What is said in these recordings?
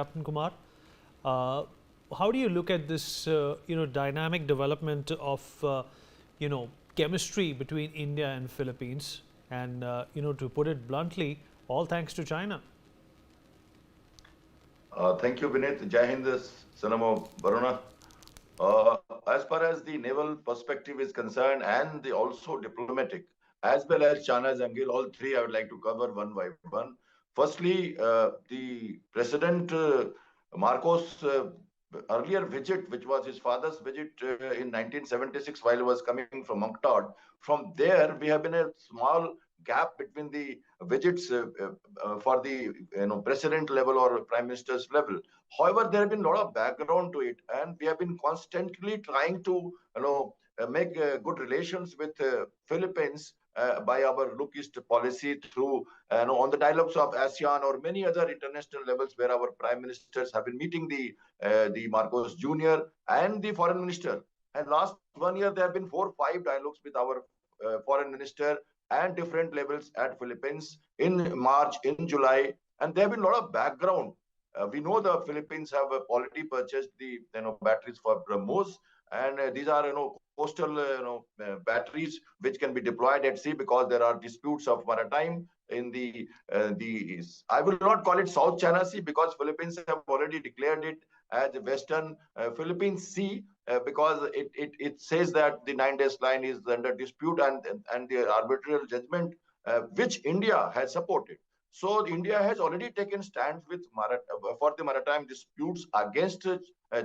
Captain Kumar. Uh, how do you look at this, dynamic development of, chemistry between India and Philippines? And, to put it bluntly, all thanks to China. Thank you, Vineet. Jai Hind, Sanamo Baruna. As far as the naval perspective is concerned, and also diplomatic, as well as China's angle, all three I would like to cover one by one. Firstly, the President Marcos' earlier visit, which was his father's visit in 1976 while he was coming from UNCTAD, from there we have been a small gap between the visits for the president level or prime minister's level. However, there have been a lot of background to it, and we have been constantly trying to make good relations with Philippines by our Look East policy through on the dialogues of ASEAN or many other international levels where our prime ministers have been meeting the Marcos Jr. and the foreign minister. And last 1 year, there have been 4 or 5 dialogues with our foreign minister and different levels at Philippines in March, in July, and there have been a lot of background. We know the Philippines have already purchased the batteries for BrahMos, and these are coastal batteries which can be deployed at sea because there are disputes of maritime in the I will not call it South China Sea because Philippines have already declared it as Western Philippine Sea because it says that the 9 days line is under dispute and the arbitral judgment which India has supported. So India has already taken stands with for the maritime disputes against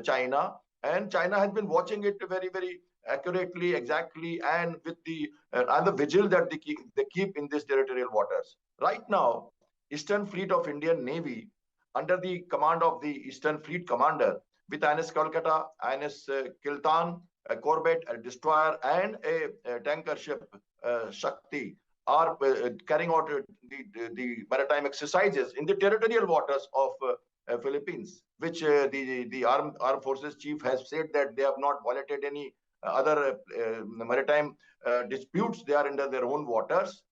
China, and China has been watching it very, very accurately, exactly, and with the vigil that they keep in these territorial waters. Right now, Eastern Fleet of Indian Navy, under the command of the Eastern Fleet Commander, with INS Kolkata, INS Kiltan, a corvette, a destroyer, and a tanker ship, Shakti, are carrying out the maritime exercises in the territorial waters of Philippines, which the armed forces chief has said that they have not violated any other maritime disputes. They are under their own waters,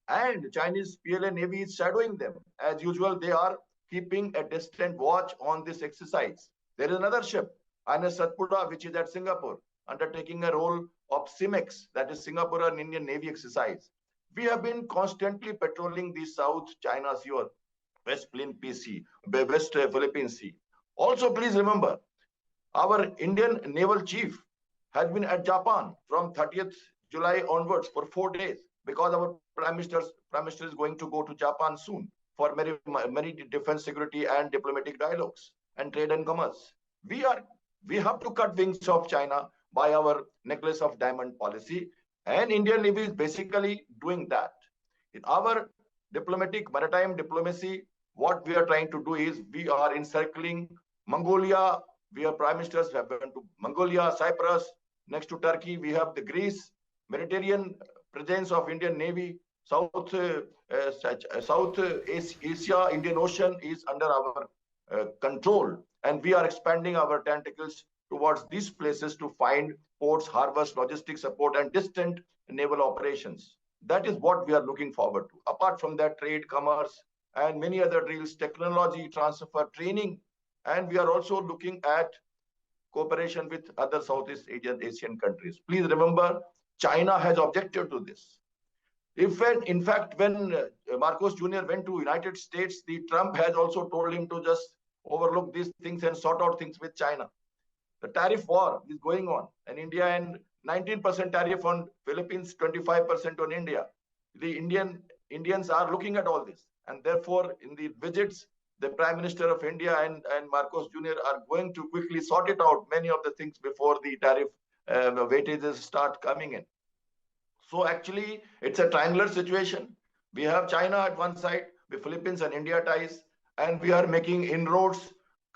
and Chinese PLA Navy is shadowing them. As usual, they are keeping a distant watch on this exercise. There is another ship, INS Satpura, which is at Singapore, undertaking a role of CIMEX, that is Singapore and Indian Navy exercise. We have been constantly patrolling the South China Sea or West Philippine Sea, West Philippine Sea. Also, please remember, our Indian naval chief has been at Japan from 30th July onwards for 4 days because our prime minister is going to go to Japan soon for many defense, security, and diplomatic dialogues and trade and commerce. We have to cut wings of China by our necklace of diamond policy, and Indian Navy is basically doing that. In our diplomatic maritime diplomacy, what we are trying to do is we are encircling Mongolia. We are prime ministers have gone to Mongolia, Cyprus. Next to Turkey, we have the Greece, Mediterranean presence of Indian Navy. South Asia, Indian Ocean is under our control, and we are expanding our tentacles towards these places to find ports, harbors, logistics support, and distant naval operations. That is what we are looking forward to. Apart from that, trade, commerce, and many other deals, technology transfer, training, and we are also looking at cooperation with other Southeast Asian countries. Please remember, China has objected to this. In fact, when Marcos Jr. went to United States, the Trump has also told him to just overlook these things and sort out things with China. The tariff war is going on, and India and 19% tariff on Philippines, 25% on India. The Indians are looking at all this, and therefore, in the visits, the Prime Minister of India and Marcos Jr. are going to quickly sort it out, many of the things before the tariff weightages start coming in. So actually, it's a triangular situation. We have China at one side, with Philippines and India ties, and we are making inroads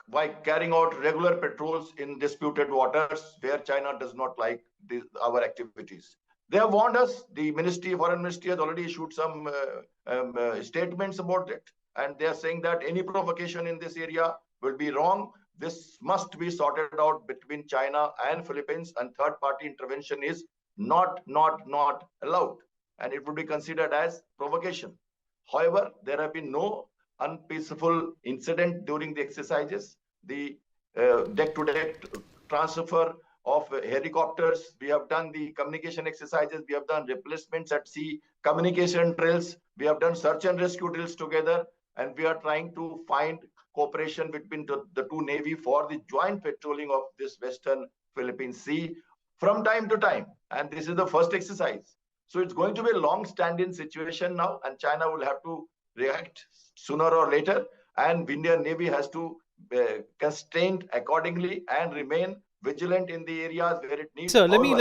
by carrying out regular patrols in disputed waters where China does not like our activities. They have warned us. The Foreign Ministry has already issued some statements about it, and they are saying that any provocation in this area will be wrong. This must be sorted out between China and Philippines, and third-party intervention is not allowed, and it would be considered as provocation. However, there have been no unpeaceful incident during the exercises. The deck-to-deck transfer of helicopters. We have done the communication exercises. We have done replacements at sea, communication drills. We have done search and rescue drills together. And we are trying to find cooperation between the two Navy for the joint patrolling of this Western Philippine Sea from time to time. And this is the first exercise. So it's going to be a long-standing situation now, and China will have to react sooner or later. And Indian Navy has to constrain accordingly and remain vigilant in the areas where it needs Sir, our let me